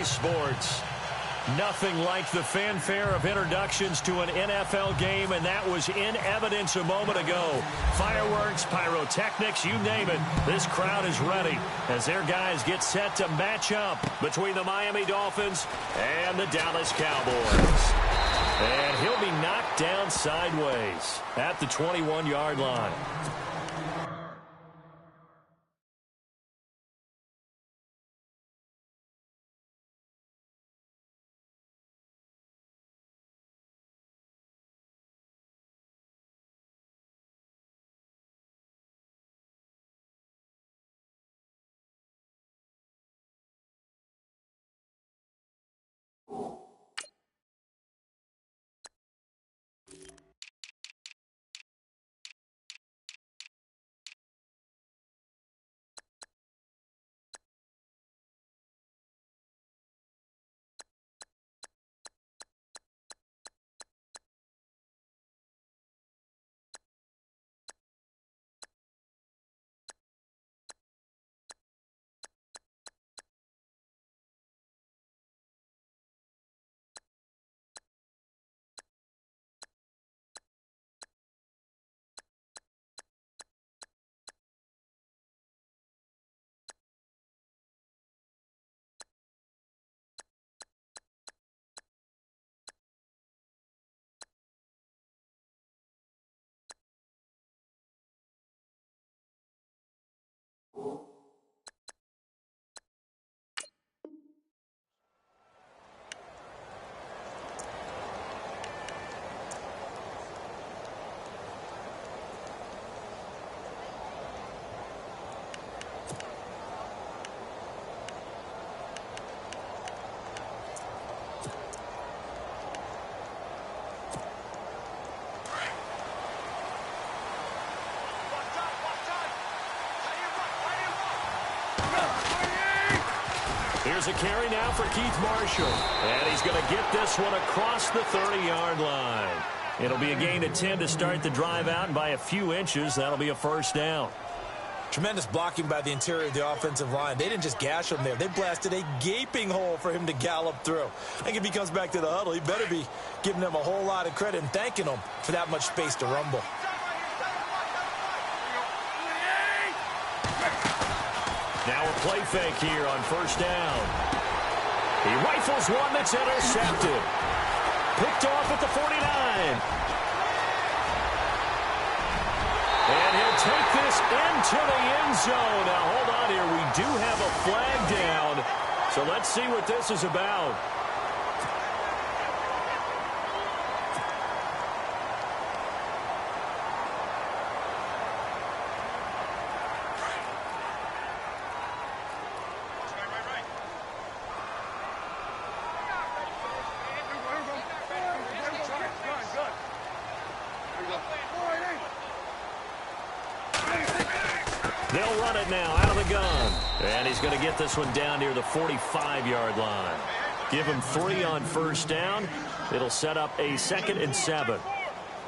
EA Sports. Nothing like the fanfare of introductions to an NFL game, and that was in evidence a moment ago. Fireworks, pyrotechnics, you name it. This crowd is ready as their guys get set to match up between the Miami Dolphins and the Dallas Cowboys. And he'll be knocked down sideways at the 21-yard line. Here's a carry now for Keith Marshall. And he's going to get this one across the 30-yard line. It'll be a gain of 10 to start the drive out, and by a few inches, that'll be a first down. Tremendous blocking by the interior of the offensive line. They didn't just gash him there. They blasted a gaping hole for him to gallop through. I think if he comes back to the huddle, he better be giving them a whole lot of credit and thanking them for that much space to rumble. Now a play fake here on first down. He rifles one that's intercepted. Picked off at the 49. And he'll take this into the end zone. Now, hold on here. We do have a flag down. So let's see what this is about. They'll run it now out of the gun. And he's going to get this one down near the 45-yard line. Give him 3 on first down. It'll set up a 2nd and 7.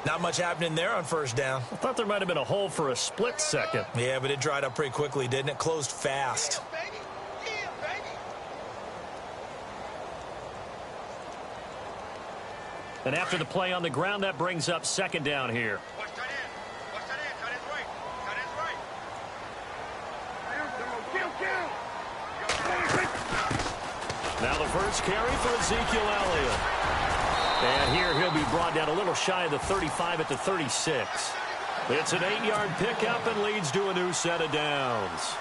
Not much happening there on first down. I thought there might have been a hole for a split second. Yeah, but it dried up pretty quickly, didn't it? Closed fast. And after the play on the ground, that brings up 2nd down here. Now the first carry for Ezekiel Elliott. And here he'll be brought down a little shy of the 35 at the 36. It's an 8-yard pickup and leads to a new set of downs.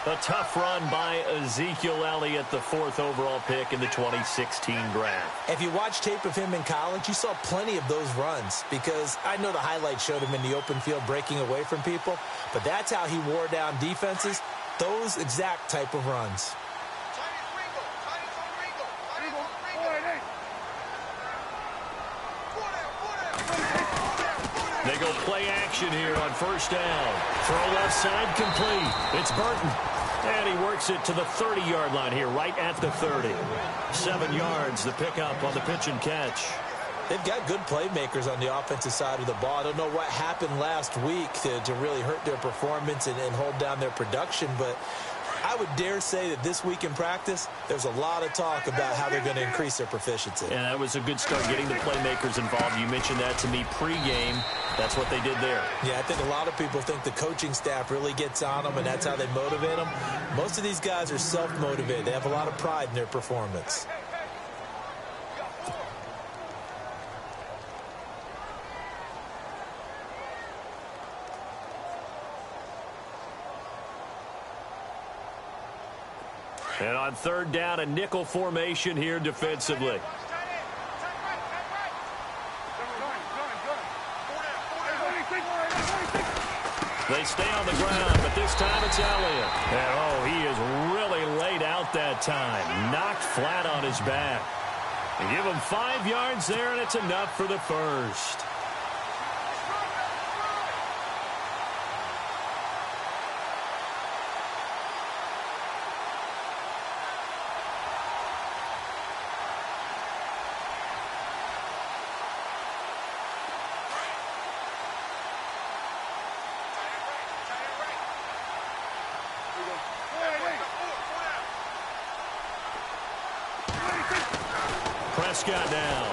A tough run by Ezekiel Elliott, the 4th overall pick in the 2016 draft. If you watch tape of him in college, you saw plenty of those runs, because I know the highlights showed him in the open field breaking away from people, but that's how he wore down defenses, those exact type of runs. They go play action here on first down. Throw left side complete. It's Burton. And he works it to the 30-yard line here, right at the 30. 7 yards, the pickup on the pitch and catch. They've got good playmakers on the offensive side of the ball. I don't know what happened last week to really hurt their performance and hold down their production, but I would dare say that this week in practice, there's a lot of talk about how they're going to increase their proficiency. And that was a good start, getting the playmakers involved. You mentioned that to me pregame. That's what they did there. Yeah, I think a lot of people think the coaching staff really gets on them, and that's how they motivate them. Most of these guys are self-motivated. They have a lot of pride in their performance. And on third down, a nickel formation here defensively. They stay on the ground, but this time it's Elliott. And, oh, he is really laid out that time. Knocked flat on his back. They give him 5 yards there, and it's enough for the first. Prescott down.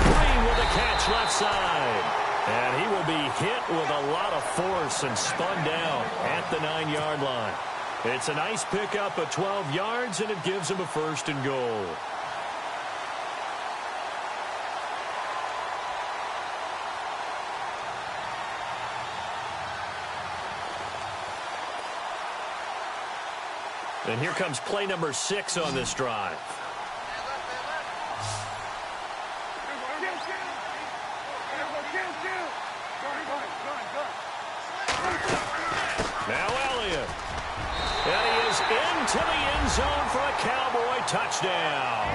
Green with a catch left side. And he will be hit with a lot of force and spun down at the 9-yard line. It's a nice pickup of 12 yards, and it gives him a first and goal. And here comes play number 6 on this drive. Now Elliott. And he is into the end zone for a Cowboy touchdown.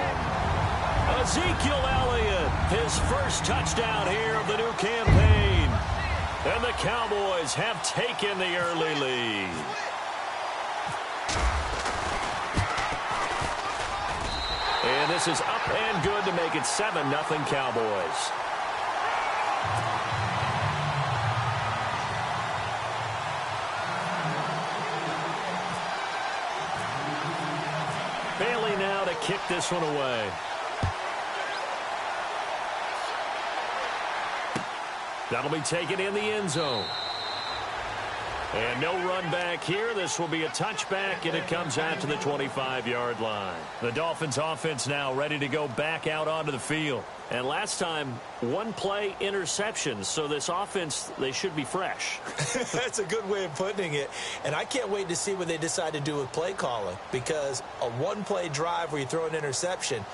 Ezekiel Elliott, his first touchdown here of the new campaign. And the Cowboys have taken the early lead. And this is up and good to make it 7-0 Cowboys. Bailey now to kick this one away. That'll be taken in the end zone. And no run back here. This will be a touchback, and it comes out to the 25-yard line. The Dolphins offense now ready to go back out onto the field. And last time, one play interceptions. So this offense, they should be fresh. That's a good way of putting it. And I can't wait to see what they decide to do with play calling, because a one-play drive where you throw an interception,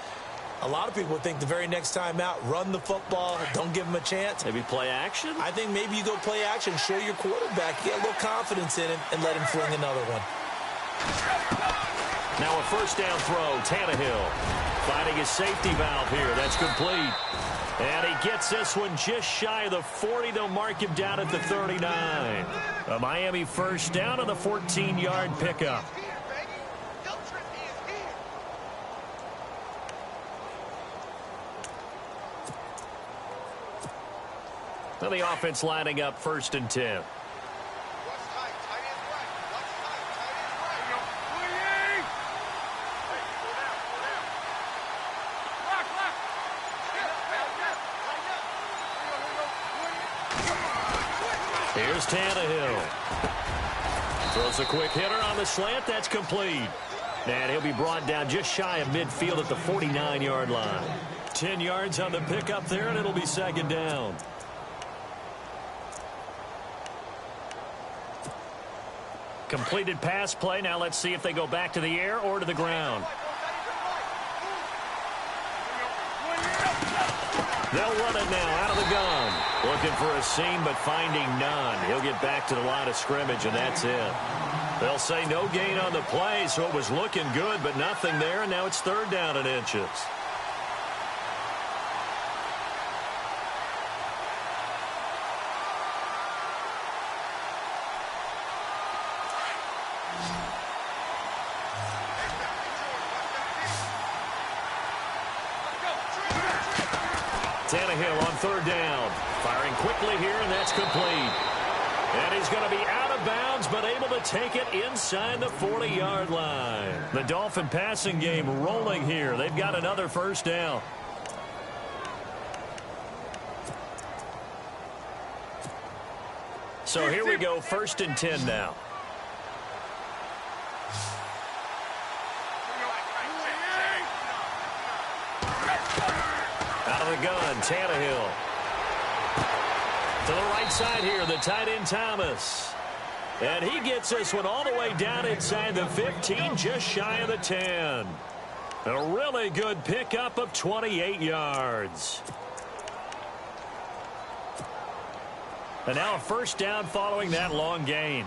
a lot of people think the very next time out, run the football, don't give him a chance. Maybe play action? I think maybe you go play action, show your quarterback, get a little confidence in him, and let him fling another one. Now a first down throw, Tannehill finding his safety valve here. That's complete. And he gets this one just shy of the 40. They'll mark him down at the 39. A Miami first down on the 14-yard pickup. Now the offense lining up 1st and 10. Here's Tannehill. Throws a quick hitter on the slant. That's complete. And he'll be brought down just shy of midfield at the 49-yard line. 10 yards on the pickup there, and it'll be 2nd down. Completed pass play. Now let's see if they go back to the air or to the ground. They'll run it now out of the gun. Looking for a seam, but finding none. He'll get back to the line of scrimmage, and that's it. They'll say no gain on the play, so it was looking good, but nothing there, and now it's 3rd down and inches. Tannehill on 3rd down. Firing quickly here, and that's complete. And he's going to be out of of bounds, but able to take it inside the 40-yard line. The Dolphin passing game rolling here. They've got another first down. So here we go, 1st and 10 now. Out of the gun, Tannehill. To the right side here, the tight end Thomas. And he gets this one all the way down inside the 15, just shy of the 10. A really good pickup of 28 yards. And now a first down following that long gain.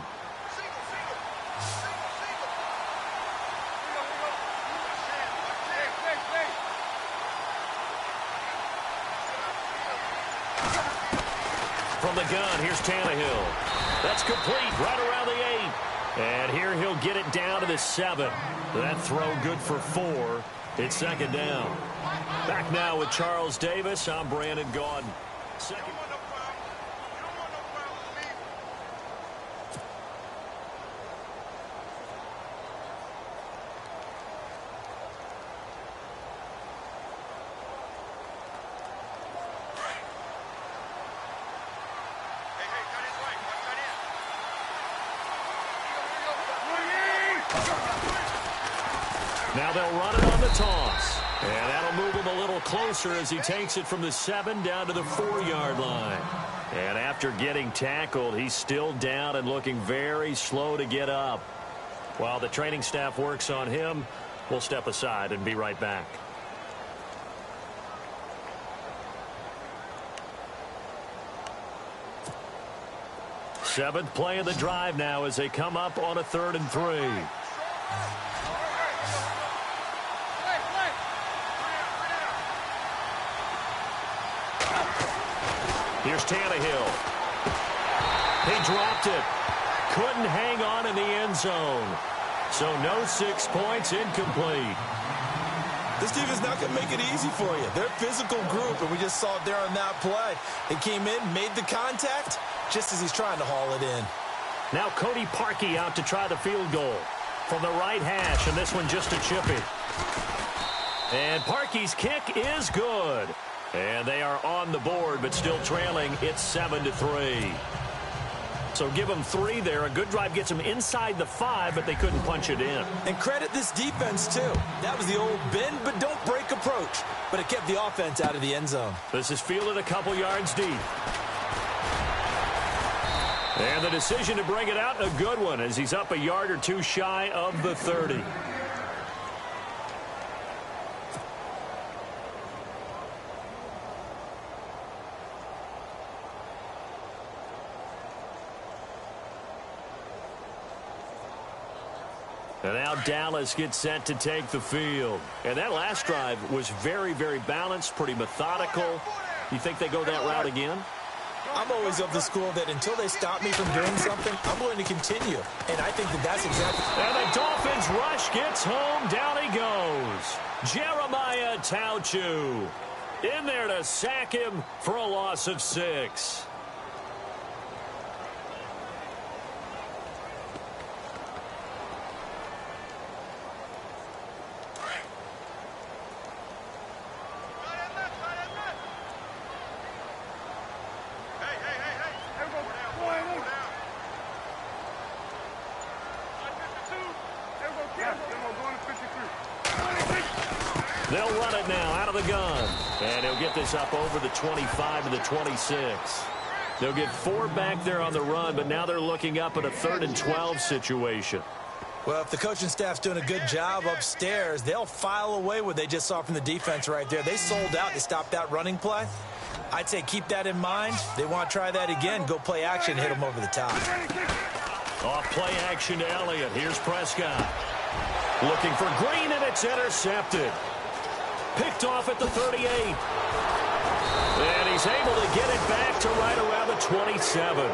From the gun, here's Tannehill. That's complete right around the 8. And here he'll get it down to the 7. That throw good for 4. It's 2nd down. Back now with Charles Davis. I'm Brandon Gaudin. Second. Now they'll run it on the toss. And that'll move him a little closer as he takes it from the 7 down to the 4-yard line. And after getting tackled, he's still down and looking very slow to get up. While the training staff works on him, we'll step aside and be right back. Seventh play of the drive now as they come up on a 3rd and 3. Here's Tannehill. He dropped it. Couldn't hang on in the end zone. So no 6 points, incomplete. This team is not going to make it easy for you. They're a physical group, and we just saw it there on that play. They came in, made the contact, just as he's trying to haul it in. Now Cody Parkey out to try the field goal from the right hash, and this one just a chippy. And Parkey's kick is good. And they are on the board, but still trailing. It's 7-3. So give them 3 there. A good drive gets them inside the 5, but they couldn't punch it in. And credit this defense, too. That was the old bend but don't break approach. But it kept the offense out of the end zone. This is fielded a couple yards deep. And the decision to bring it out, a good one, as he's up a yard or 2 shy of the 30. And now Dallas gets set to take the field. And that last drive was very, very balanced, pretty methodical. You think they go that route again? I'm always of the school that until they stop me from doing something, I'm going to continue. And I think that that's exactly... And the Dolphins rush gets home. Down he goes. Jeremiah Tauchu in there to sack him for a loss of 6. They'll run it now out of the gun. And he'll get this up over the 25 to the 26. They'll get 4 back there on the run, but now they're looking up at a 3rd and 12 situation. Well, if the coaching staff's doing a good job upstairs, they'll file away what they just saw from the defense right there. They sold out to stop that running play. I'd say keep that in mind. They want to try that again. Go play action, hit them over the top. Off play action to Elliott. Here's Prescott. Looking for Green, and it's intercepted. Picked off at the 38. And he's able to get it back to right around the 27.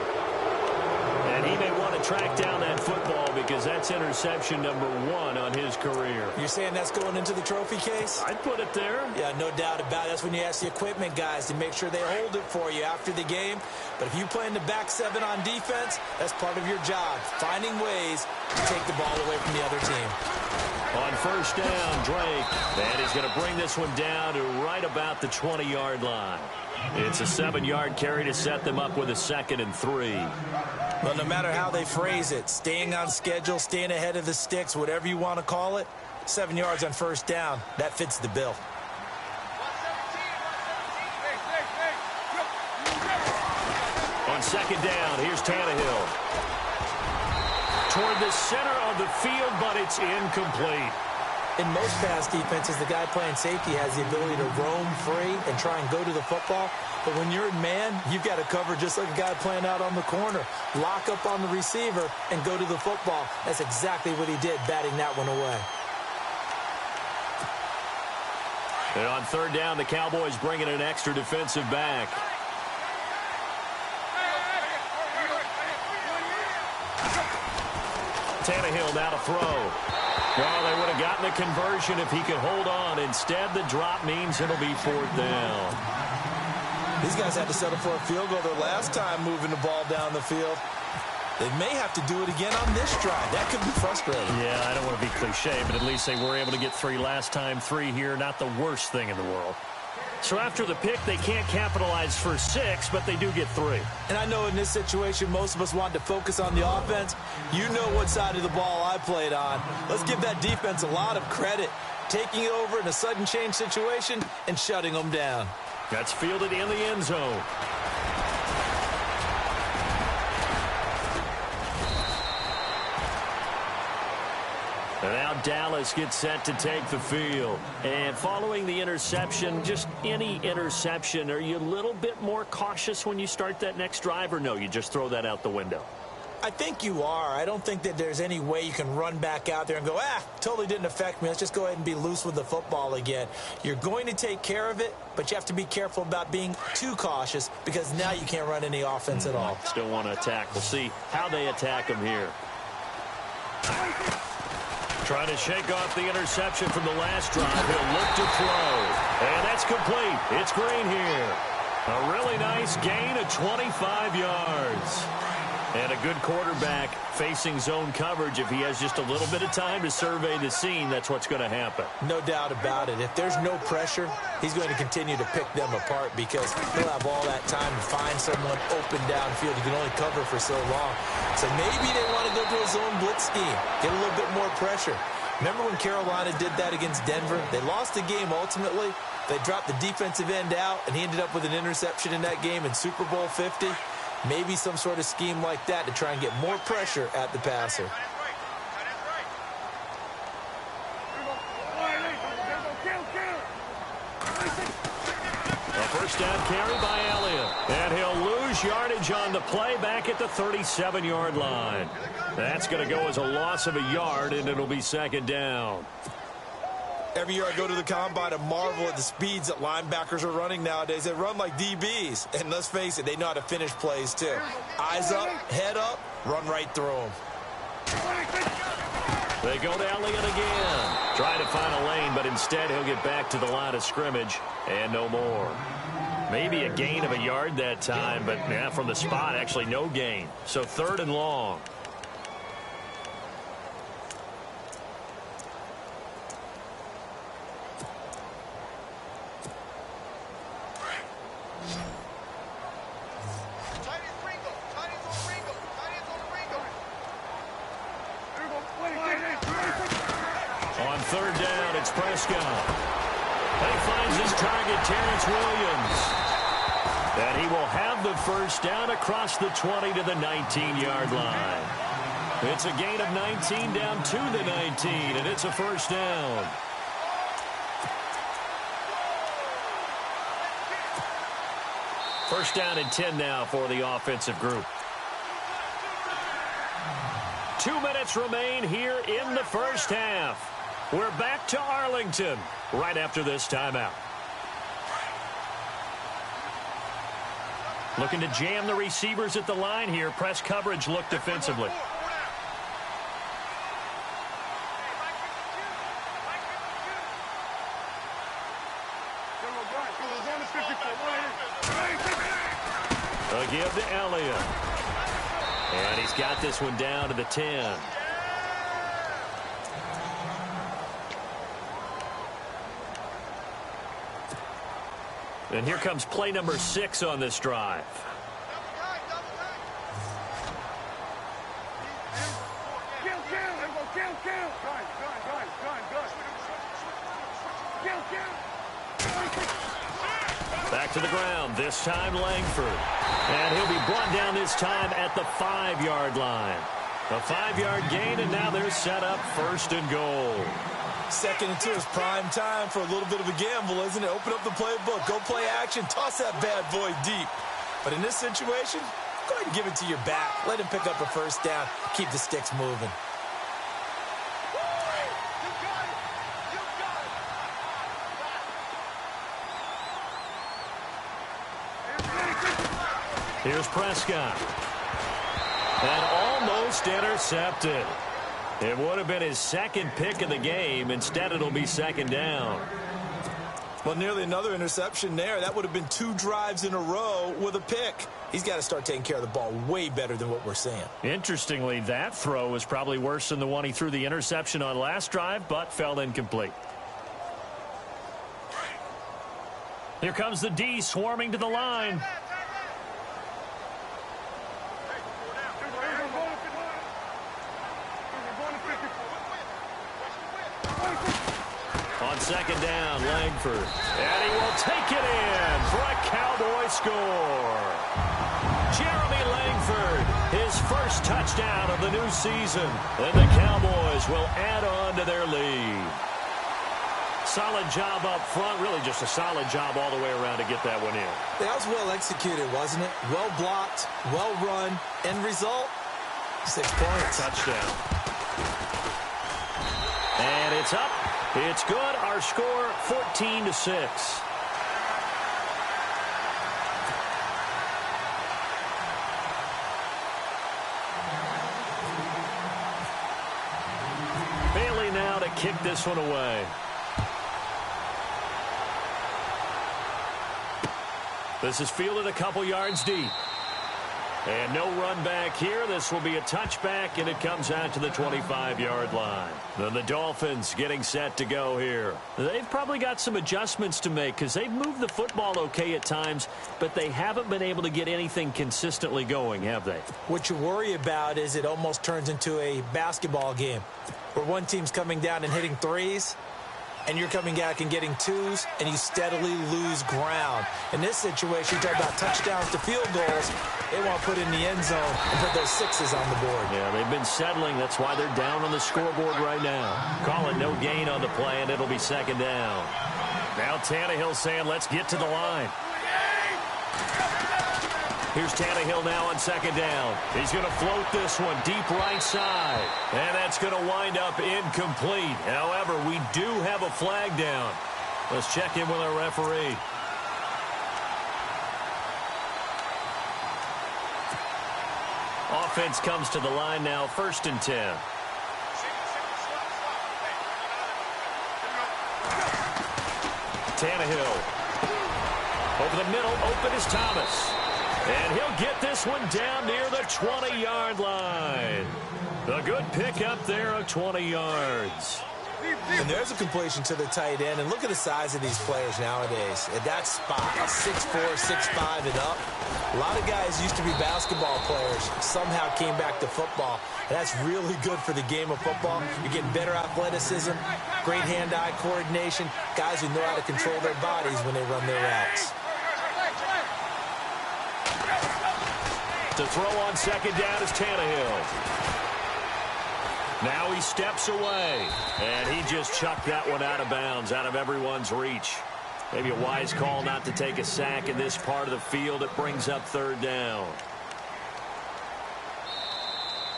And he may want to track down that football because that's interception number 1 on his career. You're you're saying that's going into the trophy case? I'd put it there. Yeah, no doubt about it. That's when you ask the equipment guys to make sure they hold it for you after the game. But if you play in the back seven on defense, that's part of your job, finding ways to take the ball away from the other team. On first down, Drake. And he's going to bring this one down to right about the 20-yard line. It's a 7-yard carry to set them up with a 2nd and 3. Well, no matter how they phrase it, staying on schedule, staying ahead of the sticks, whatever you want to call it, 7 yards on first down, that fits the bill. On 2nd down, here's Tannehill. Toward the center of the field, but it's incomplete. In most pass defenses, the guy playing safety has the ability to roam free and try and go to the football. But when you're in man, you've got to cover just like a guy playing out on the corner. Lock up on the receiver and go to the football. That's exactly what he did, batting that one away. And on 3rd down, the Cowboys bring in an extra defensive back. Tannehill now to throw. Well, they would have gotten the conversion if he could hold on. Instead, the drop means it'll be 4th down. These guys had to settle for a field goal their last time moving the ball down the field. They may have to do it again on this drive. That could be frustrating. Yeah, I don't want to be cliche, but at least they were able to get 3 last time. 3 here, not the worst thing in the world. So after the pick, they can't capitalize for 6, but they do get 3. And I know in this situation, most of us want to focus on the offense. You know what side of the ball I played on. Let's give that defense a lot of credit. Taking it over in a sudden change situation and shutting them down. That's fielded in the end zone. And now Dallas gets set to take the field. And following the interception, just any interception, are you a little bit more cautious when you start that next drive, or no, you just throw that out the window? I think you are. I don't think that there's any way you can run back out there and go, totally didn't affect me. Let's just go ahead and be loose with the football again. You're going to take care of it, but you have to be careful about being too cautious because now you can't run any offense at all. Still want to attack. We'll see how they attack them here. Trying to shake off the interception from the last drive. He'll look to throw. And that's complete. It's Green here. A really nice gain of 25 yards. And a good quarterback facing zone coverage. If he has just a little bit of time to survey the scene, that's what's going to happen. No doubt about it. If there's no pressure, he's going to continue to pick them apart because he'll have all that time to find someone open downfield. He can only cover for so long. So maybe they want to go to a zone blitz scheme, get a little bit more pressure. Remember when Carolina did that against Denver? They lost the game ultimately. They dropped the defensive end out, and he ended up with an interception in that game in Super Bowl 50. Maybe some sort of scheme like that to try and get more pressure at the passer. A first down carry by Elliott. And he'll lose yardage on the play back at the 37-yard line. That's going to go as a loss of a yard, and it'll be 2nd down. Every year I go to the combine and marvel at the speeds that linebackers are running nowadays. They run like DBs. And let's face it, they know how to finish plays too. Eyes up, head up, run right through them. They go to Elliott again. Trying to find a lane, but instead he'll get back to the line of scrimmage and no more. Maybe a gain of a yard that time, but yeah, from the spot, actually no gain. So 3rd and long. On 3rd down, it's Prescott. And he finds his target, Terrence Williams. And he will have the first down across the 20 to the 19-yard line. It's a gain of 19 down to the 19, and it's a first down. First down and 10 now for the offensive group. 2 minutes remain here in the first half. We're back to Arlington right after this timeout. Looking to jam the receivers at the line here. Press coverage look defensively. A give to Elliott. And he's got this one down to the 10. And here comes play number 6 on this drive. Back to the ground, this time Langford. And he'll be brought down this time at the 5-yard line. A 5-yard gain, and now they're set up 1st and goal. 2nd and 2 is prime time for a little bit of a gamble, isn't it? Open up the playbook, go play action, toss that bad boy deep. But in this situation, go ahead and give it to your back. Let him pick up a 1st down, keep the sticks moving. Here's Prescott. And almost intercepted. It would have been his 2nd pick of the game. Instead, it'll be 2nd down. Well, nearly another interception there. That would have been 2 drives in a row with a pick. He's got to start taking care of the ball way better than what we're seeing. Interestingly, that throw was probably worse than the one he threw the interception on last drive, but fell incomplete. Here comes the D swarming to the line. On 2nd down, Langford. And he will take it in for a Cowboy score. Jeremy Langford, his 1st touchdown of the new season. And the Cowboys will add on to their lead. Solid job up front. Really just a solid job all the way around to get that one in. That was well executed, wasn't it? Well blocked, well run. End result, 6 points. Touchdown. And it's up. It's good. Our score, 14-6. Bailey now to kick this one away. This is fielded a couple yards deep. And no run back here. This will be a touchback, and it comes out to the 25-yard line. Then the Dolphins getting set to go here. They've probably got some adjustments to make because they've moved the football okay at times, but they haven't been able to get anything consistently going, have they? What you worry about is it almost turns into a basketball game where one team's coming down and hitting 3s, and you're coming back and getting 2s, and you steadily lose ground. In this situation, you talk about touchdowns to field goals. They want to put in the end zone and put those 6s on the board. Yeah, they've been settling. That's why they're down on the scoreboard right now. Call it no gain on the play, and it'll be 2nd down. Now Tannehill saying, let's get to the line. Here's Tannehill now on 2nd down. He's going to float this one deep right side. And that's going to wind up incomplete. However, we do have a flag down. Let's check in with our referee. Offense comes to the line now, 1st and 10. Tannehill. Over the middle, open is Thomas. And he'll get this one down near the 20-yard line. A good pickup there of 20 yards. And there's a completion to the tight end. And look at the size of these players nowadays. At that spot, 6'4", 6'5", and up. A lot of guys used to be basketball players, somehow came back to football. And that's really good for the game of football. You're getting better athleticism, great hand-eye coordination, guys who know how to control their bodies when they run their routes. To throw on 2nd down is Tannehill. Now he steps away, and he just chucked that one out of bounds, out of everyone's reach. Maybe a wise call not to take a sack in this part of the field. It brings up 3rd down.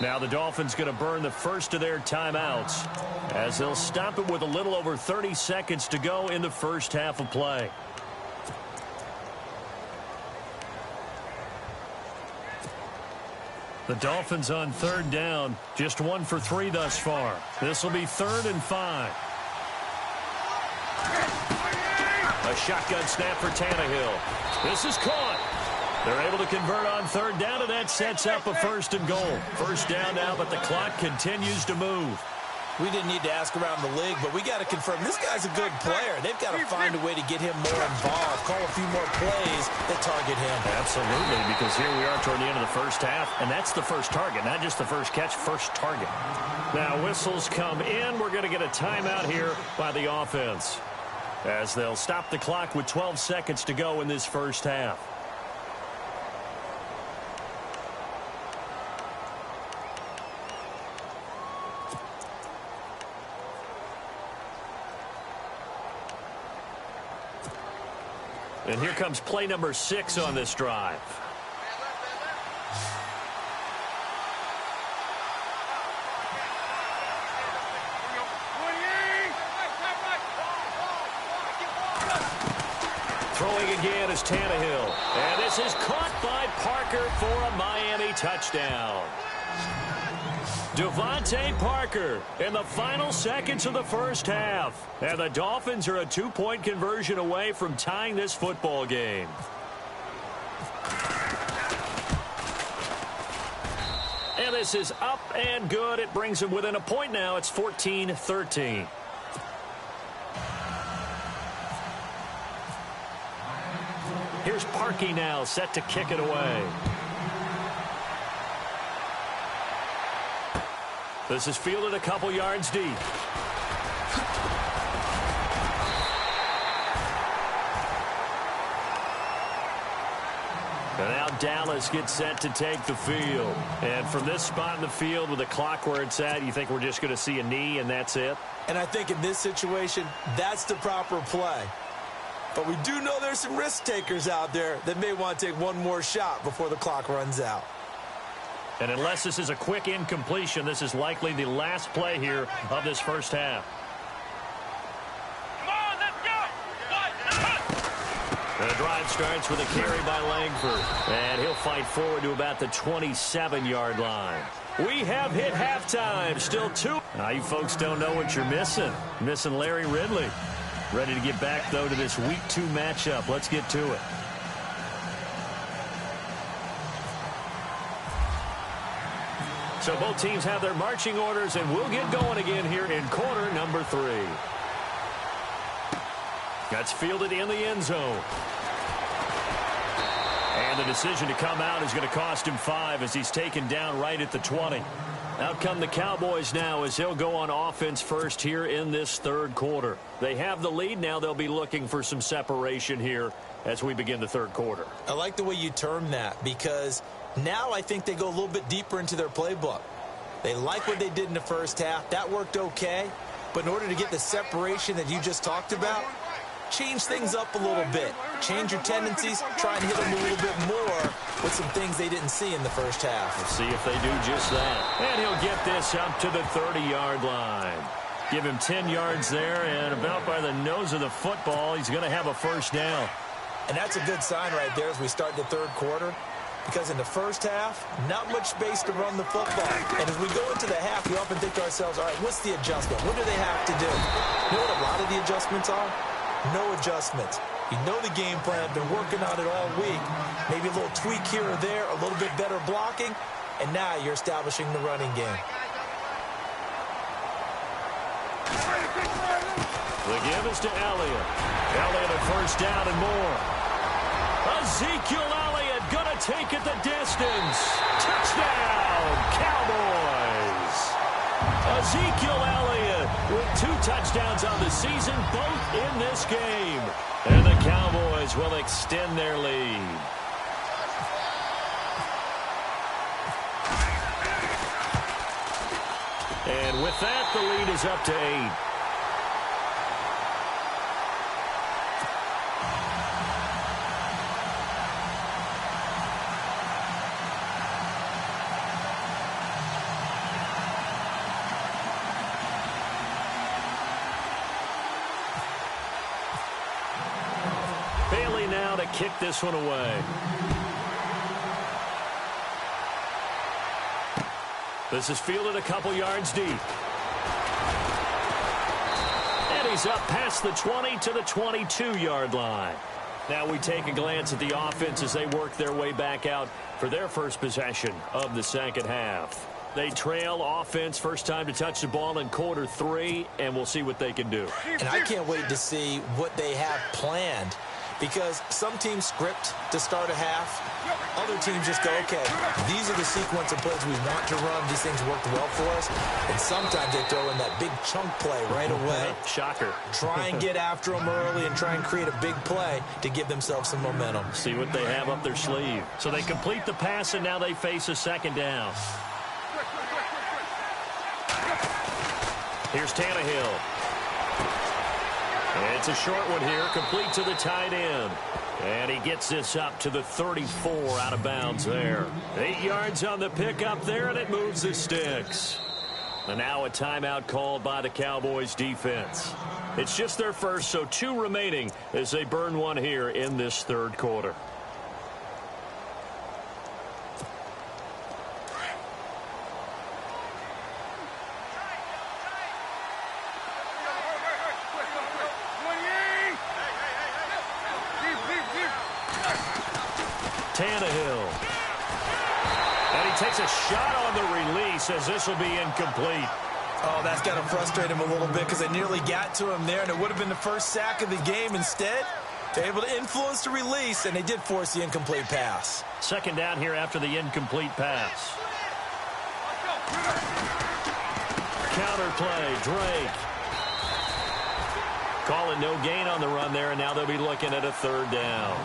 Now the Dolphins going to burn the 1st of their timeouts as they'll stop it with a little over 30 seconds to go in the 1st half of play. The Dolphins on 3rd down, just 1 for 3 thus far. This will be 3rd and 5. A shotgun snap for Tannehill. This is caught. They're able to convert on third down, and that sets up a 1st and goal. First down now, but the clock continues to move. We didn't need to ask around the league, but we got to confirm this guy's a good player. They've got to find a way to get him more involved, call a few more plays that target him. Absolutely, because here we are toward the end of the first half, and that's the first target, not just the first catch, first target. Now whistles come in. We're going to get a timeout here by the offense, as they'll stop the clock with 12 seconds to go in this first half. And here comes play number 6 on this drive. Throwing again is Tannehill. And this is caught by Parker for a Miami touchdown. Devontae Parker in the final seconds of the first half. And the Dolphins are a 2-point conversion away from tying this football game. And this is up and good. It brings them within a point now. It's 14-13. Here's Parkey now, set to kick it away. This is fielded a couple yards deep. And now Dallas gets set to take the field. And from this spot in the field with the clock where it's at, you think we're just going to see a knee and that's it? And I think in this situation, that's the proper play. But we do know there's some risk takers out there that may want to take one more shot before the clock runs out. And unless this is a quick incompletion, this is likely the last play here of this first half. The drive starts with a carry by Langford. And he'll fight forward to about the 27-yard line. We have hit halftime. Still 2. Now, you folks don't know what you're missing. Missing Larry Ridley. Ready to get back, though, to this Week 2 matchup. Let's get to it. So both teams have their marching orders, and we'll get going again here in quarter number 3. That's fielded in the end zone. And the decision to come out is going to cost him 5 as he's taken down right at the 20. Out come the Cowboys now as he'll go on offense first here in this third quarter. They have the lead. Now they'll be looking for some separation here as we begin the third quarter. I like the way you term that because now I think they go a little bit deeper into their playbook. They like what they did in the first half. That worked okay. But in order to get the separation that you just talked about, change things up a little bit. Change your tendencies. Try and hit them a little bit more with some things they didn't see in the first half. Let's see if they do just that. And he'll get this up to the 30-yard line. Give him 10 yards there, and about by the nose of the football, he's going to have a first down. And that's a good sign right there as we start the third quarter. Because in the first half, not much space to run the football. And as we go into the half, we often think to ourselves, all right, what's the adjustment? What do they have to do? You know what a lot of the adjustments are? No adjustments. You know the game plan, been working on it all week. Maybe a little tweak here or there, a little bit better blocking, and now you're establishing the running game. The give is to Elliott. Elliott a first down and more. Ezekiel Elliott gonna take it the distance. Touchdown, Cowboys. Ezekiel Elliott with 2 touchdowns on the season, both in this game. And the Cowboys will extend their lead. And with that, the lead is up to 8. Kick this one away. This is fielded a couple yards deep. And he's is up past the 20 to the 22-yard line. Now we take a glance at the offense as they work their way back out for their first possession of the second half. They trail offense first time to touch the ball in quarter 3, and we'll see what they can do. And I can't wait to see what they have planned, because some teams script to start a half. Other teams just go, okay, these are the sequence of plays we want to run. These things worked well for us. And sometimes they throw in that big chunk play right away. Shocker. Try and get after them early and try and create a big play to give themselves some momentum. See what they have up their sleeve. So they complete the pass, and now they face a second down. Here's Tannehill. It's a short one here, complete to the tight end. And he gets this up to the 34 out of bounds there. 8 yards on the pickup there, and it moves the sticks. And now a timeout called by the Cowboys defense. It's just their first, so 2 remaining as they burn one here in this third quarter. Tannehill. And he takes a shot on the release as this will be incomplete. Oh, that's got to frustrate him a little bit because they nearly got to him there, and it would have been the first sack of the game. Instead, they're able to influence the release, and they did force the incomplete pass. Second down here after the incomplete pass. Counter play, Drake. Calling no gain on the run there, and now they'll be looking at a third down.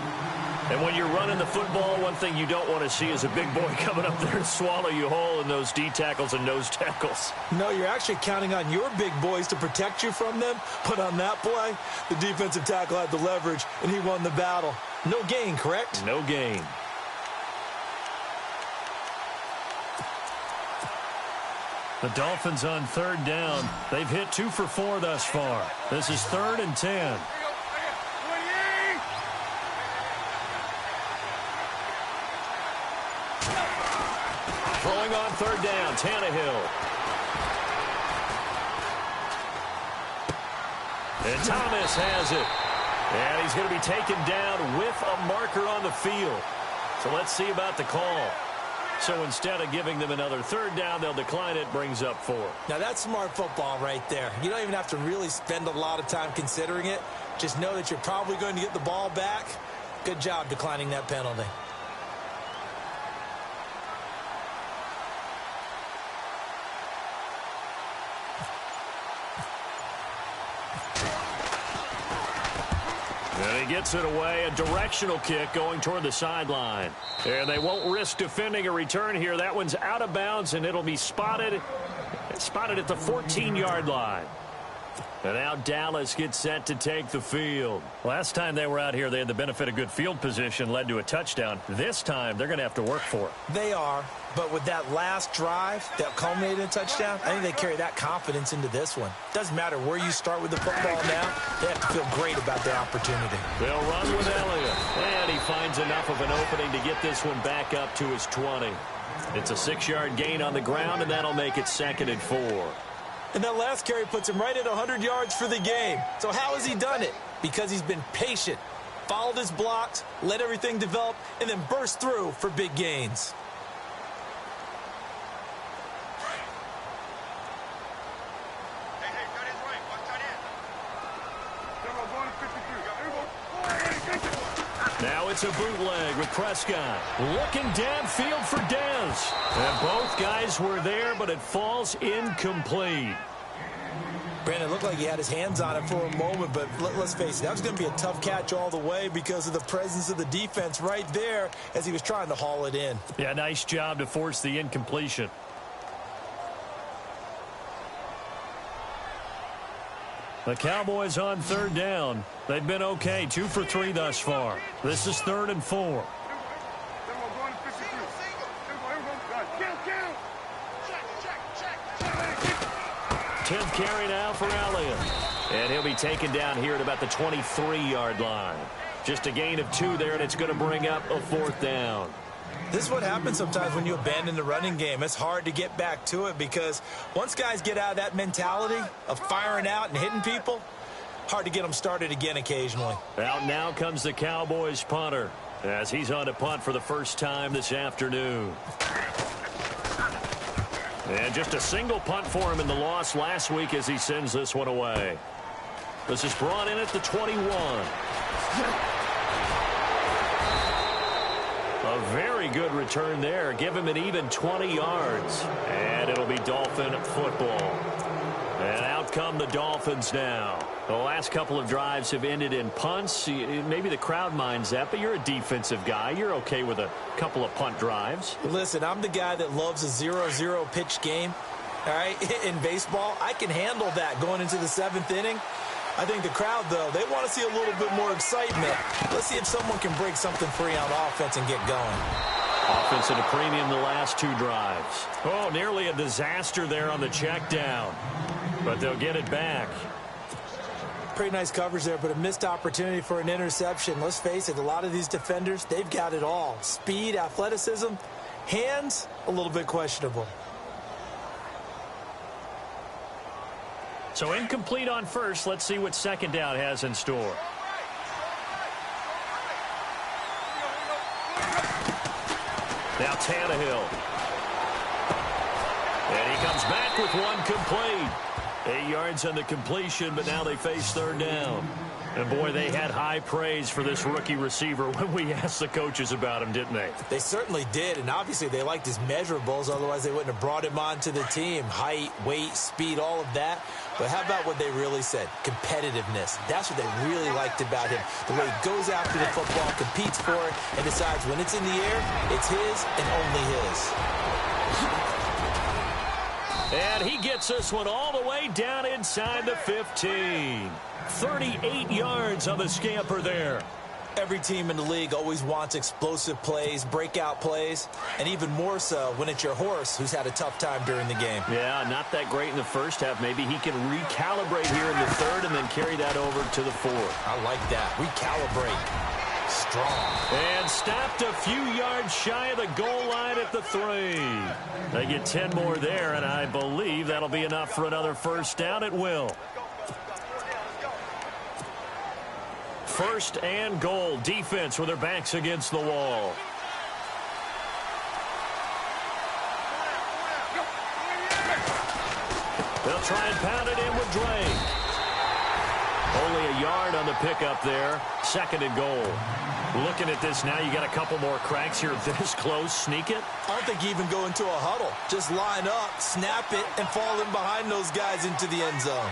And when you're running the football, one thing you don't want to see is a big boy coming up there and swallow you whole in those D tackles and nose tackles. No, you're actually counting on your big boys to protect you from them. But on that play, the defensive tackle had the leverage, and he won the battle. No gain, correct? No gain. The Dolphins on third down. They've hit 2 for 4 thus far. This is 3rd and 10. Throwing on third down, Tannehill. And Thomas has it. And he's going to be taken down with a marker on the field. So let's see about the call. So instead of giving them another third down, they'll decline it, brings up 4. Now that's smart football right there. You don't even have to really spend a lot of time considering it. Just know that you're probably going to get the ball back. Good job declining that penalty. And he gets it away, a directional kick going toward the sideline. And they won't risk defending a return here. That one's out of bounds, and it'll be spotted at the 14-yard line. And now Dallas gets set to take the field. Last time they were out here, they had the benefit of good field position, led to a touchdown. This time, they're going to have to work for it. They are, but with that last drive that culminated in a touchdown, I think they carry that confidence into this one. Doesn't matter where you start with the football now, they have to feel great about the opportunity. They'll run with Elliott, and he finds enough of an opening to get this one back up to his 20. It's a 6-yard gain on the ground, and that'll make it 2nd and 4. And that last carry puts him right at 100 yards for the game. So how has he done it? Because he's been patient, followed his blocks, let everything develop, and then burst through for big gains. Now it's a bootleg with Prescott. Looking downfield for Dez. And both guys were there, but it falls incomplete. Brandon, it looked like he had his hands on it for a moment, but let's face it, that was going to be a tough catch all the way because of the presence of the defense right there as he was trying to haul it in. Yeah, nice job to force the incompletion. The Cowboys on third down. They've been okay, 2 for 3 thus far. This is 3rd and 4. 10th carry now for Elliott. And he'll be taken down here at about the 23-yard line. Just a gain of 2 there, and it's going to bring up a 4th down. This is what happens sometimes when you abandon the running game. It's hard to get back to it because once guys get out of that mentality of firing out and hitting people, hard to get them started again occasionally. Out now comes the Cowboys punter as he's on to punt for the first time this afternoon. And just a single punt for him in the loss last week as he sends this one away. This is brought in at the 21. A very good return there. Give him an even 20 yards. And it'll be Dolphin football. And out come the Dolphins now. The last couple of drives have ended in punts. Maybe the crowd minds that, but you're a defensive guy. You're okay with a couple of punt drives. Listen, I'm the guy that loves a 0-0 pitch game. All right, in baseball, I can handle that going into the 7th inning. I think the crowd, though, they want to see a little bit more excitement. Let's see if someone can break something free on offense and get going. Offense at a premium the last 2 drives. Oh, nearly a disaster there on the check down. But they'll get it back. Pretty nice coverage there, but a missed opportunity for an interception. Let's face it, a lot of these defenders, they've got it all. Speed, athleticism, hands, a little bit questionable. So incomplete on first. Let's see what second down has in store. Now Tannehill. And he comes back with one complete. 8 yards on the completion, but now they face third down. And, boy, they had high praise for this rookie receiver when we asked the coaches about him, didn't they? They certainly did, and obviously they liked his measurables. Otherwise, they wouldn't have brought him onto the team. Height, weight, speed, all of that. But how about what they really said? Competitiveness. That's what they really liked about him. The way he goes after the football, competes for it, and decides when it's in the air, it's his and only his. And he gets this one all the way down inside the 15. 38 yards on the scamper there. Every team in the league always wants explosive plays, breakout plays, and even more so when it's your horse who's had a tough time during the game. Yeah, not that great in the first half. Maybe he can recalibrate here in the third and then carry that over to the fourth. I like that. Recalibrate. Strong. And stopped a few yards shy of the goal line at the 3. They get 10 more there, and I believe that'll be enough for another first down. It will. First and goal. Defense with their backs against the wall. They'll try and pound it in with Drake. Only a yard on the pickup there. Second and goal. Looking at this now, you got a couple more cracks here this close. Sneak it. I don't think you even go into a huddle. Just line up, snap it, and fall in behind those guys into the end zone.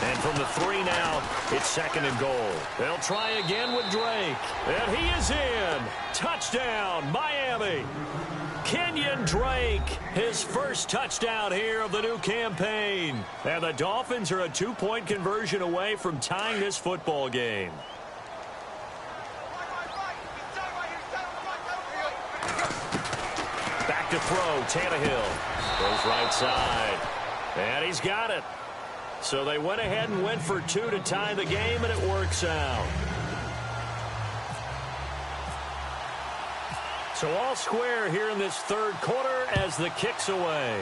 And from the 3 now, it's second and goal. They'll try again with Drake. And he is in. Touchdown, Miami. Kenyon Drake, his first touchdown here of the new campaign. And the Dolphins are a 2-point conversion away from tying this football game. Back to throw, Tannehill. Goes right side. And he's got it. So they went ahead and went for 2 to tie the game, and it works out. So all square here in this third quarter as the kick's away.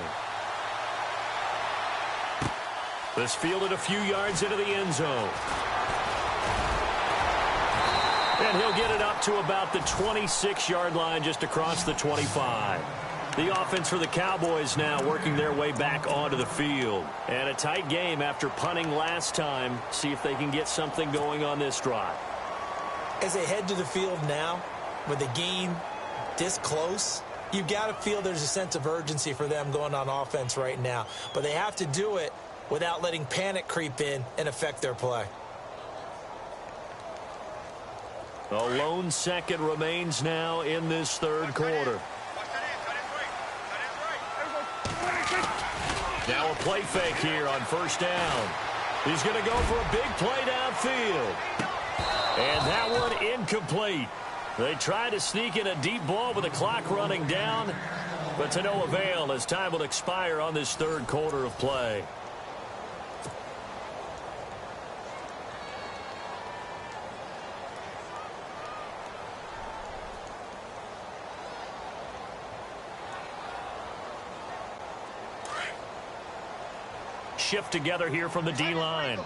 This fielded a few yards into the end zone. And he'll get it up to about the 26-yard line just across the 25. The offense for the Cowboys now working their way back onto the field. And a tight game after punting last time. See if they can get something going on this drive. As they head to the field now, with the game this close, you've got to feel there's a sense of urgency for them going on offense right now. But they have to do it without letting panic creep in and affect their play. A lone second remains now in this third quarter. Now a play fake here on first down. He's going to go for a big play downfield. And that one incomplete. They try to sneak in a deep ball with the clock running down, but to no avail as time will expire on this third quarter of play. shift together here from the D-line.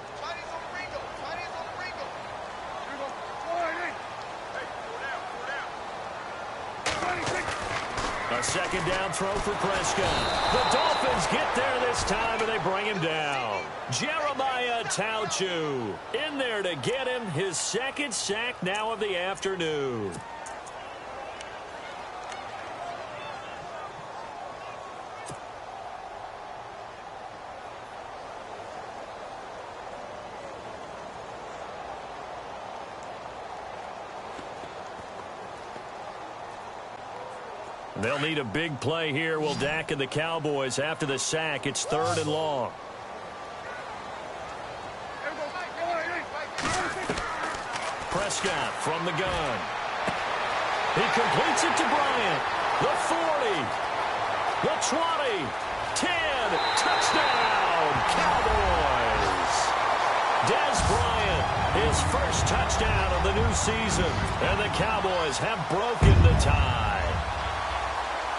A second down throw for Prescott. The Dolphins get there this time, and they bring him down. Jeremiah Tauchu in there to get him his second sack now of the afternoon. They'll need a big play here. Will Dak and the Cowboys after the sack. It's 3rd and long. Prescott from the gun. He completes it to Bryant. The 40. The 20. 10. Touchdown, Cowboys. Dez Bryant, his first touchdown of the new season. And the Cowboys have broken the tie.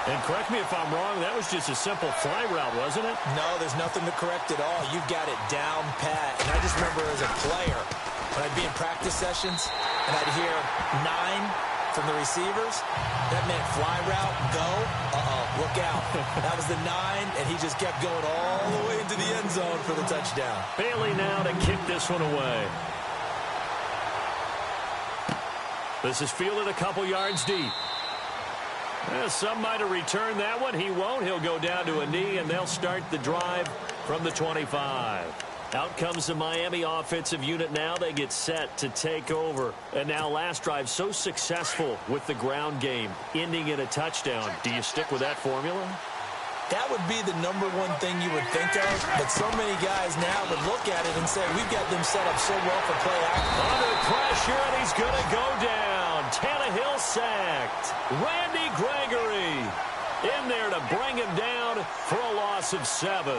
And correct me if I'm wrong, that was just a simple fly route, wasn't it? No, there's nothing to correct at all. You've got it down pat. And I just remember as a player, when I'd be in practice sessions, and I'd hear 9 from the receivers, that meant fly route, go, look out. That was the 9, and he just kept going all the way into the end zone for the touchdown. Bailey now to kick this one away. This is fielded a couple yards deep. Some might have returned that one. He won't. He'll go down to a knee, and they'll start the drive from the 25. Out comes the Miami offensive unit now. They get set to take over. And now last drive so successful with the ground game, ending in a touchdown. Do you stick with that formula? That would be the number one thing you would think of, but so many guys now would look at it and say, we've got them set up so well for play action. Under pressure, and he's going to go down. Tannehill sacked. Randy Gregory in there to bring him down for a loss of 7.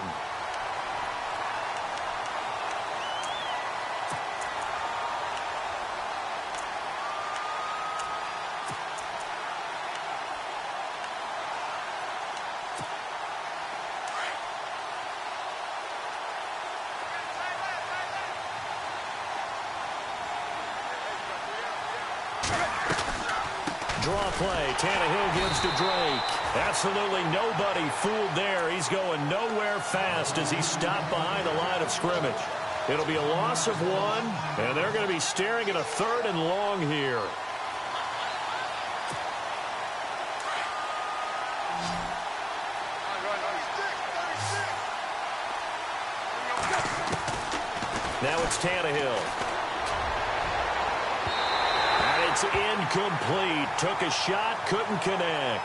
Draw play. Tannehill gives to Drake. Absolutely nobody fooled there. He's going nowhere fast as he stopped behind the line of scrimmage. It'll be a loss of 1, and they're going to be staring at a 3rd and long here. Now it's Tannehill. It's incomplete. Took a shot, couldn't connect.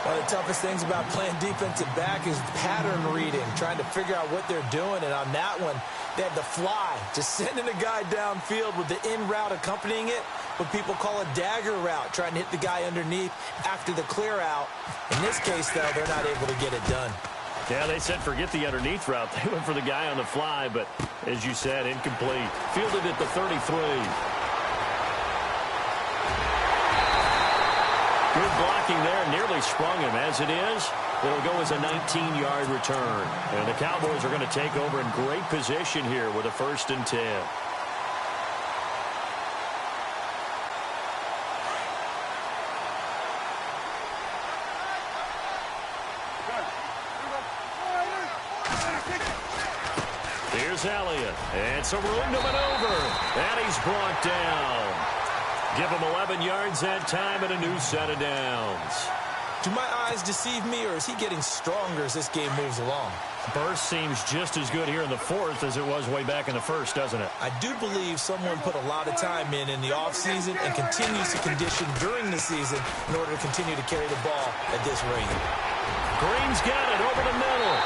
One of the toughest things about playing defensive back is pattern reading, trying to figure out what they're doing. And on that one, they had the fly, just sending a guy downfield with the in route accompanying it, what people call a dagger route, trying to hit the guy underneath after the clear out. In this case, though, they're not able to get it done. Yeah, they said forget the underneath route. They went for the guy on the fly, but as you said, incomplete. Fielded at the 33. Good blocking there, nearly sprung him. As it is, it'll go as a 19-yard return. And the Cowboys are going to take over in great position here with a 1st and 10. Here's Elliott, and some room to maneuver, and he's brought down. Give him 11 yards that time and a new set of downs. Do my eyes deceive me, or is he getting stronger as this game moves along? Burst seems just as good here in the 4th as it was way back in the 1st, doesn't it? I do believe someone put a lot of time in the offseason and continues to condition during the season in order to continue to carry the ball at this rate. Green's got it over the middle.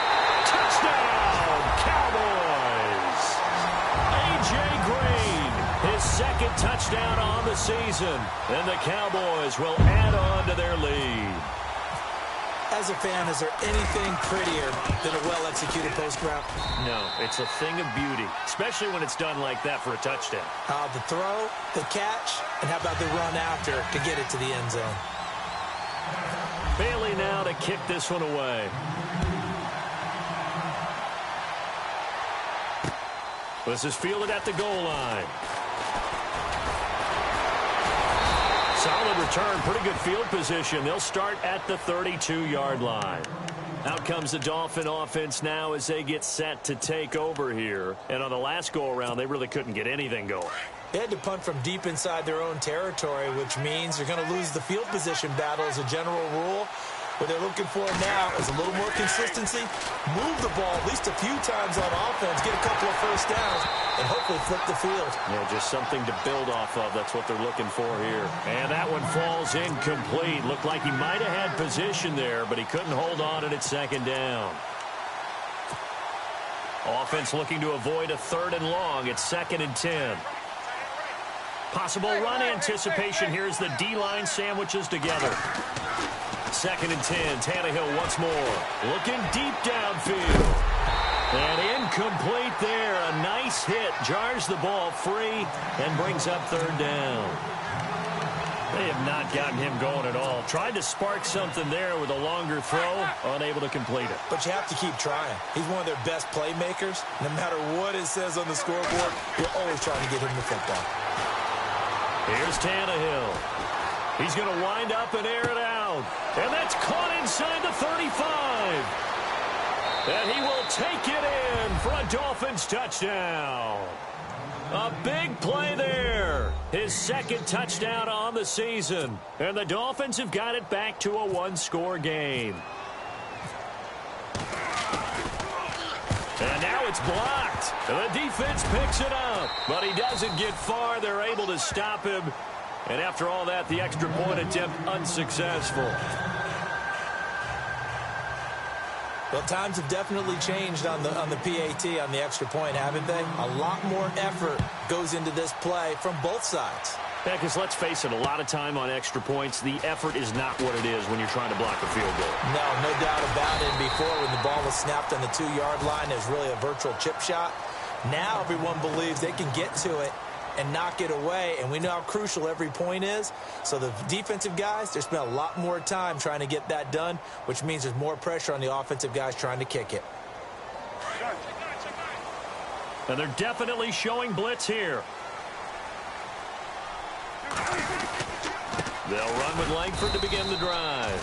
Touchdown, Cowboys! A.J. Green, his 2nd touchdown on the season, and the Cowboys will add on to their lead. As a fan, is there anything prettier than a well-executed post route? No, it's a thing of beauty, especially when it's done like that for a touchdown. The throw, the catch, and how about the run after to get it to the end zone? Bailey now to kick this one away. This is fielded at the goal line. Solid return, pretty good field position. They'll start at the 32-yard line. Out comes the Dolphin offense now as they get set to take over here. And on the last go-around, they really couldn't get anything going. They had to punt from deep inside their own territory, which means you're going to lose the field position battle as a general rule. What they're looking for now is a little more consistency, move the ball at least a few times on offense, get a couple of first downs, and hopefully flip the field. Yeah, just something to build off of. That's what they're looking for here. And that one falls incomplete. Looked like he might have had position there, but he couldn't hold on, and it's second down. Offense looking to avoid a 3rd and long. It's 2nd and 10. Possible run anticipation here as the D-line sandwiches together. 2nd and 10. Tannehill once more. Looking deep downfield. And incomplete there. A nice hit. Jars the ball free and brings up 3rd down. They have not gotten him going at all. Tried to spark something there with a longer throw. Unable to complete it. But you have to keep trying. He's one of their best playmakers. No matter what it says on the scoreboard, you're always trying to get him the football. Here's Tannehill. He's going to wind up and air it out. And that's caught inside the 35. And he will take it in for a Dolphins touchdown. A big play there. His 2nd touchdown on the season. And the Dolphins have got it back to a 1-score game. And now it's blocked. The defense picks it up. But he doesn't get far. They're able to stop him. And after all that, the extra point attempt unsuccessful. Well, times have definitely changed on the PAT, on the extra point, haven't they? A lot more effort goes into this play from both sides. Yeah, because let's face it, a lot of time on extra points, the effort is not what it is when you're trying to block a field goal. No doubt about it. Before, when the ball was snapped on the 2-yard line, it was really a virtual chip shot. Now everyone believes they can get to it and knock it away, and we know how crucial every point is. So the defensive guys, they spend a lot more time trying to get that done, which means there's more pressure on the offensive guys trying to kick it. And they're definitely showing blitz here. They'll run with Langford to begin the drive.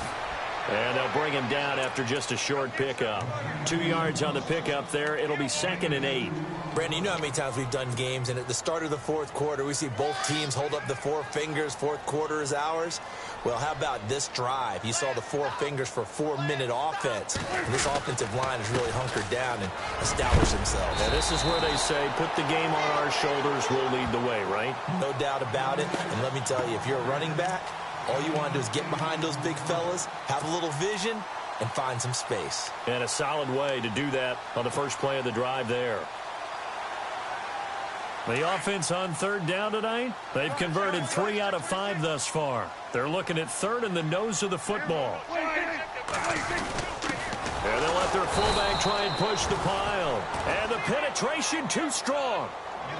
And they'll bring him down after just a short pickup. 2 yards on the pickup there. It'll be 2nd and 8. Brandon, you know how many times we've done games, and at the start of the 4th quarter, we see both teams hold up the 4 fingers, 4th quarter is ours. Well, how about this drive? You saw the 4 fingers for 4-minute offense. And this offensive line has really hunkered down and established themselves. Now, this is where they say, put the game on our shoulders, we'll lead the way, right? No doubt about it. And let me tell you, if you're a running back, all you want to do is get behind those big fellas, have a little vision, and find some space. And a solid way to do that on the first play of the drive there. The offense on 3rd down tonight, they've converted 3 out of 5 thus far. They're looking at 3rd in the nose of the football. And they'll let their fullback try and push the pile. And the penetration too strong.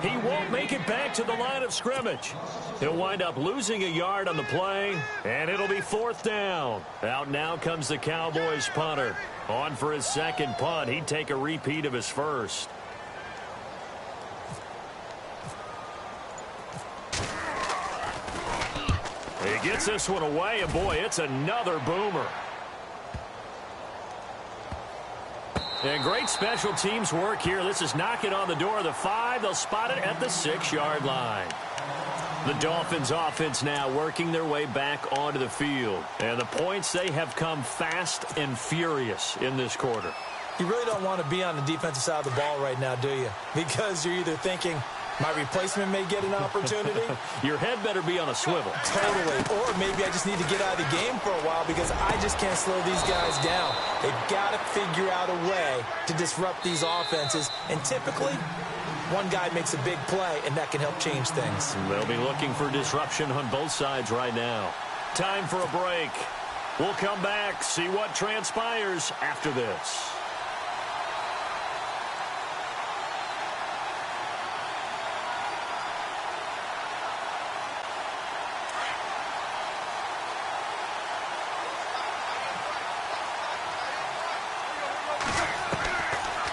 He won't make it back to the line of scrimmage. He'll wind up losing a yard on the play, and it'll be 4th down. Out now comes the Cowboys punter. On for his 2nd punt. He'd take a repeat of his first. He gets this one away, and boy, it's another boomer. And great special teams work here. This is knocking on the door of the 5. They'll spot it at the 6-yard line. The Dolphins offense now working their way back onto the field. And the points, they have come fast and furious in this quarter. You really don't want to be on the defensive side of the ball right now, do you? Because you're either thinking, my replacement may get an opportunity. Your head better be on a swivel. Totally. Or maybe I just need to get out of the game for a while because I just can't slow these guys down. They've got to figure out a way to disrupt these offenses. And typically, one guy makes a big play, and that can help change things. They'll be looking for disruption on both sides right now. Time for a break. We'll come back, see what transpires after this.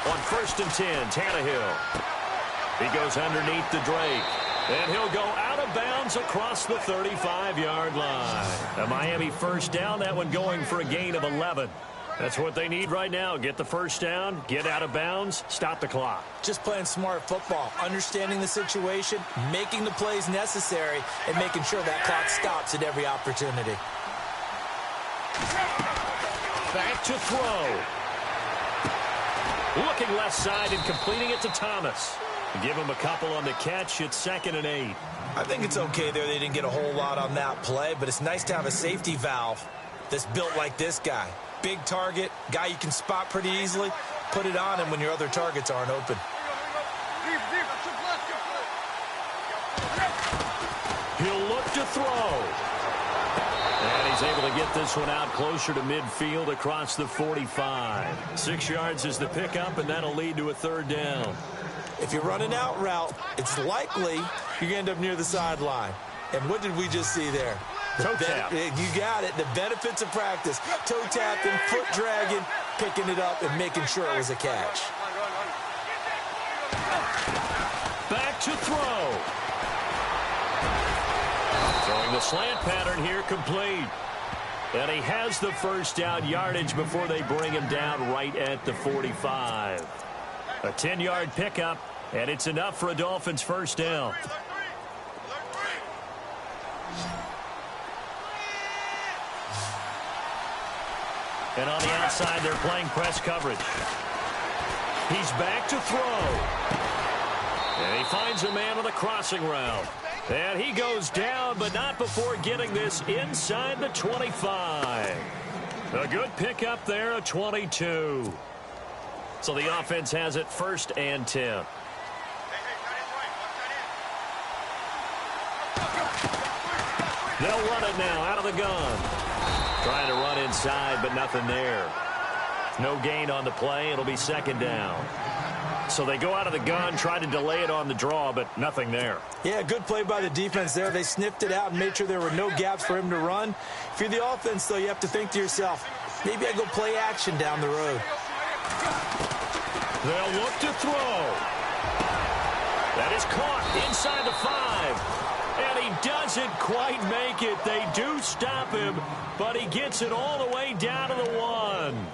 On 1st and 10, Tannehill. He goes underneath to Drake. And he'll go out of bounds across the 35-yard line. A Miami first down, that one going for a gain of 11. That's what they need right now. Get the first down, get out of bounds, stop the clock. Just playing smart football, understanding the situation, making the plays necessary, and making sure that clock stops at every opportunity. Back to throw. Looking left side and completing it to Thomas. Give him a couple on the catch. It's 2nd and 8. I think it's okay there. They didn't get a whole lot on that play, but it's nice to have a safety valve that's built like this guy. Big target, guy you can spot pretty easily. Put it on him when your other targets aren't open. He'll look to throw. And he's able to get this one out closer to midfield across the 45. 6 yards is the pickup, and that'll lead to a 3rd down. If you're running out route, it's likely you're going to end up near the sideline. And what did we just see there? Toe tap. You got it. The benefits of practice. Toe tapping, foot dragging, picking it up, and making sure it was a catch. Back to throw. Throwing the slant pattern here, complete. And he has the first down yardage before they bring him down right at the 45. A 10-yard pickup, and it's enough for a Dolphins first down. And on the outside, they're playing press coverage. He's back to throw. And he finds a man on the crossing route. And he goes down, but not before getting this inside the 25. A good pickup there, a 22. So the offense has it 1st and 10. They'll run it now out of the gun. Trying to run inside, but nothing there. No gain on the play. It'll be 2nd down. So they go out of the gun, try to delay it on the draw, but nothing there. Yeah, good play by the defense there. They sniffed it out and made sure there were no gaps for him to run. If you're the offense, though, you have to think to yourself, maybe I go play action down the road. They'll look to throw. That is caught inside the 5. And he doesn't quite make it. They do stop him, but he gets it all the way down to the 1.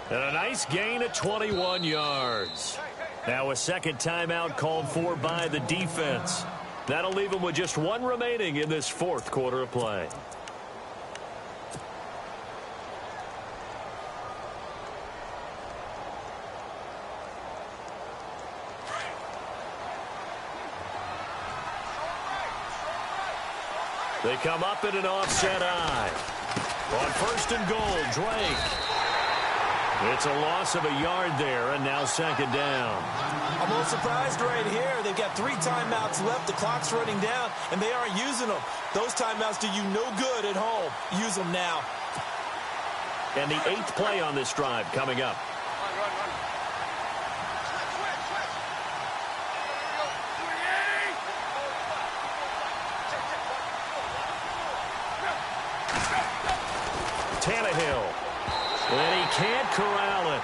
And a nice gain of 21 yards. Now a 2nd timeout called for by the defense. That'll leave him with just 1 remaining in this 4th quarter of play. They come up in an offset eye. On 1st and goal, Drake. It's a loss of a yard there, and now 2nd down. I'm a little surprised right here. They've got 3 timeouts left. The clock's running down, and they aren't using them. Those timeouts do you no good at home. Use them now. And the 8th play on this drive coming up. Tannehill. And he can't corral it.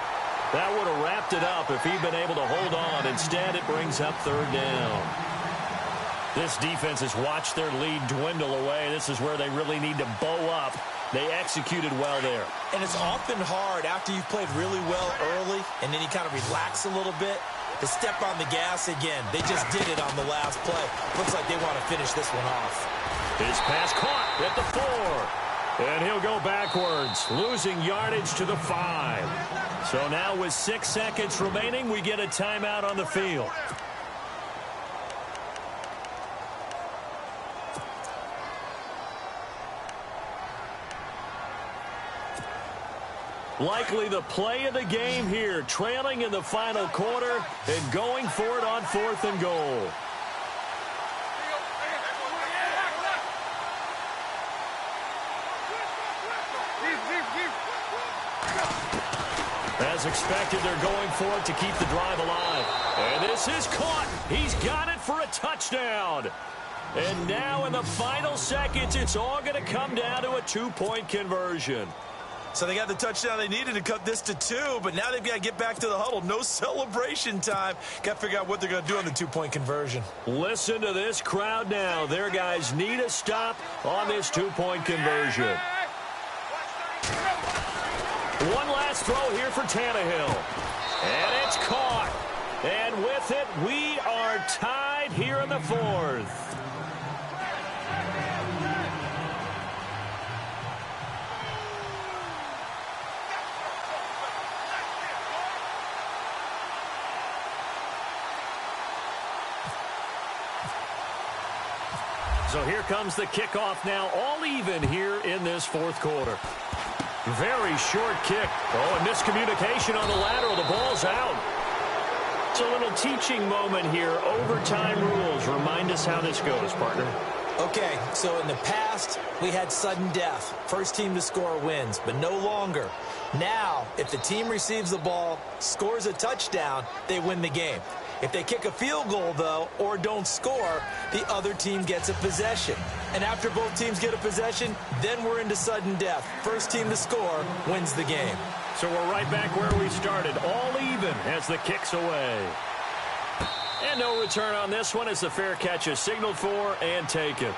That would have wrapped it up if he'd been able to hold on. Instead, it brings up 3rd down. This defense has watched their lead dwindle away. This is where they really need to bow up. They executed well there. And it's often hard after you've played really well early and then you kind of relax a little bit to step on the gas again. They just did it on the last play. Looks like they want to finish this one off. His pass caught at the 4. And he'll go backwards, losing yardage to the 5. So now with 6 seconds remaining, we get a timeout on the field. Likely the play of the game here, trailing in the final quarter and going for it on 4th and goal. As expected, they're going for it to keep the drive alive. And this is caught. He's got it for a touchdown. And now in the final seconds, it's all going to come down to a 2-point conversion. So they got the touchdown they needed to cut this to 2, but now they've got to get back to the huddle. No celebration time. Got to figure out what they're going to do on the two-point conversion. Listen to this crowd now. Their guys need a stop on this two-point conversion. One last throw here for Tannehill. And it's caught. And with it, we are tied here in the fourth. So here comes the kickoff now, all even here in this fourth quarter. Very short kick. Oh, and miscommunication on the lateral. The ball's out. It's a little teaching moment here. Overtime rules. Remind us how this goes, partner. Okay, so in the past, we had sudden death. First team to score wins, but no longer. Now, if the team receives the ball, scores a touchdown, they win the game. If they kick a field goal, though, or don't score, the other team gets a possession. And after both teams get a possession, then we're into sudden death. First team to score wins the game. So we're right back where we started, all even as the kick's away. And no return on this one as the fair catch is signaled for and taken.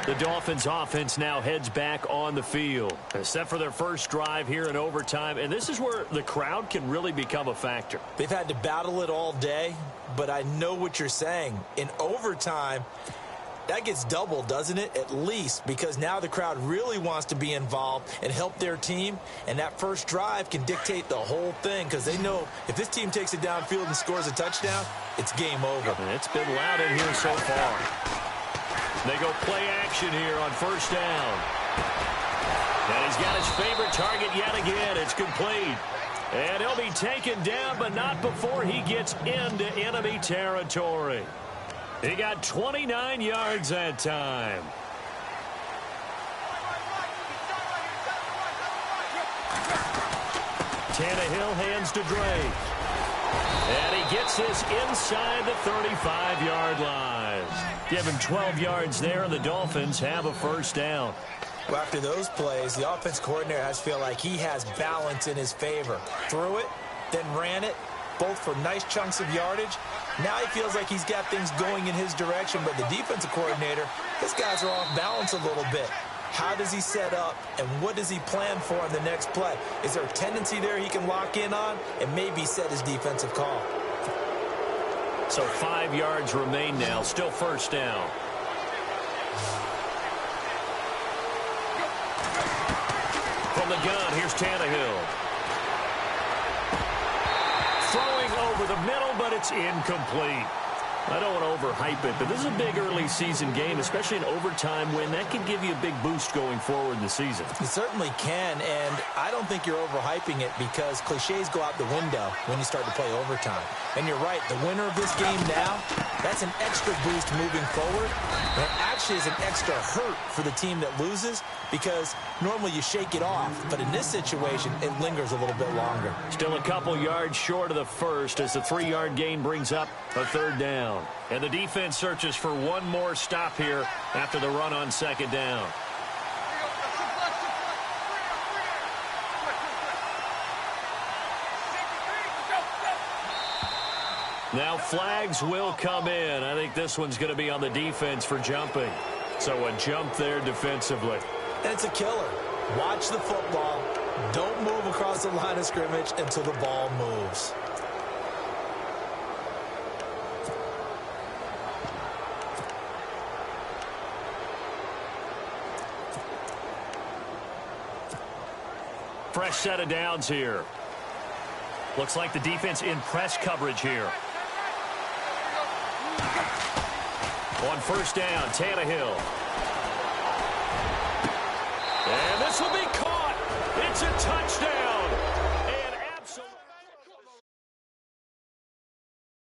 The Dolphins offense now heads back on the field, set for their first drive here in overtime. And this is where the crowd can really become a factor. They've had to battle it all day, but I know what you're saying. In overtime, that gets doubled, doesn't it? At least, because now the crowd really wants to be involved and help their team. And that first drive can dictate the whole thing because they know if this team takes it downfield and scores a touchdown, it's game over. And it's been loud in here so far. They go play action here on first down. And he's got his favorite target yet again. It's complete. And he'll be taken down, but not before he gets into enemy territory. He got 29 yards that time. Tannehill hands to Drake. And he gets this inside the 35-yard line. Give him 12 yards there, and the Dolphins have a first down. Well, after those plays, the offense coordinator has to feel like he has balance in his favor. Threw it, then ran it, both for nice chunks of yardage. Now he feels like he's got things going in his direction, but the defensive coordinator, his guys are off balance a little bit. How does he set up, and what does he plan for on the next play? Is there a tendency there he can lock in on and maybe set his defensive call? So 5 yards remain now, still first down. From the gun, here's Tannehill. Throwing over the middle, but it's incomplete. I don't want to overhype it, but this is a big early season game, especially an overtime win. That can give you a big boost going forward in the season. It certainly can, and I don't think you're overhyping it because cliches go out the window when you start to play overtime. And you're right, the winner of this game now, that's an extra boost moving forward. And it actually is an extra hurt for the team that loses because normally you shake it off, but in this situation, it lingers a little bit longer. Still a couple yards short of the first as the 3-yard gain brings up a third down. And the defense searches for one more stop here after the run on second down. Now flags will come in. I think this one's going to be on the defense for jumping. So a jump there defensively. And it's a killer. Watch the football. Don't move across the line of scrimmage until the ball moves. Fresh set of downs here. Looks like the defense in press coverage here. On first down, Tannehill. And this will be caught. It's a touchdown.